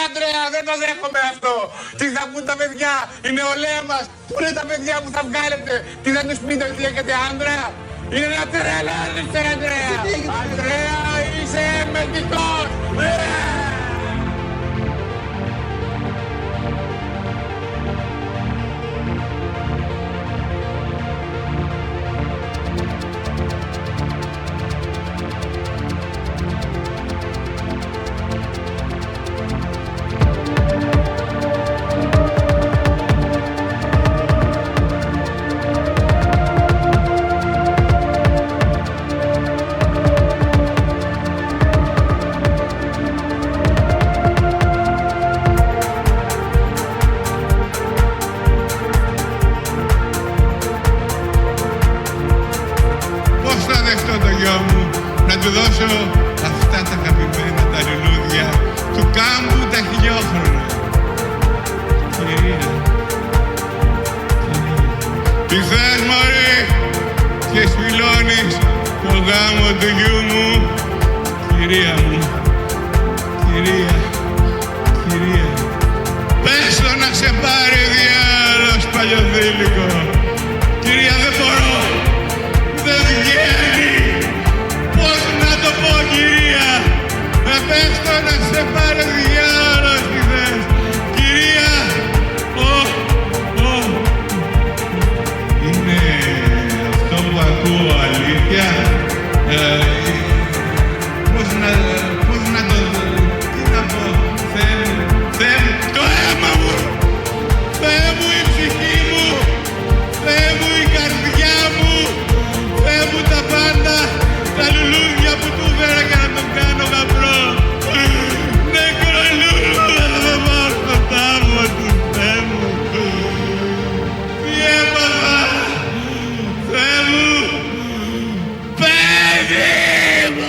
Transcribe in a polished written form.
Ανδρέα, δεν το δέχομαι αυτό. Τι θα πούν τα παιδιά, η νεολαία μας, πού είναι τα παιδιά που θα βγάλετε, τι θα τους πείτε ότι έχετε άντρα. Είναι ένα τρελαίνεστε, Ανδρέα. Ανδρέα, είσαι μεντικός. Να του δώσω αυτά τα αγαπημένα τα λουλούδια του κάμπου τα χιλιόχρονα. Κυρία, τι θες μωρή και σπηλώνεις το γάμο του γιού μου. Κυρία μου, κυρία, πες το να σε πάρει διάλος παλιοδήλικο. Κυρία, δεν μπορώ, δεν βγαίνει. Πώς να το πω, κυρία, πες το να σε πάρει διάλος τι θες. Κυρία, είναι αυτό που ακούω αλήθεια. Πώς να το δω, τι να πω, Θεέ μου, το αίμα μου, Θεέ μου η ψυχή μου, Θεέ μου η καρδιά μου, Θεέ μου τα πάντα, τα λουλούδια που του φέρα για να τον κάνω γαμπρό. Νεκρό λουλούδια θα με πάω στο τάβλο του, Θεέ μου. Τι έπαθα, Θεέ μου, παιδί μου.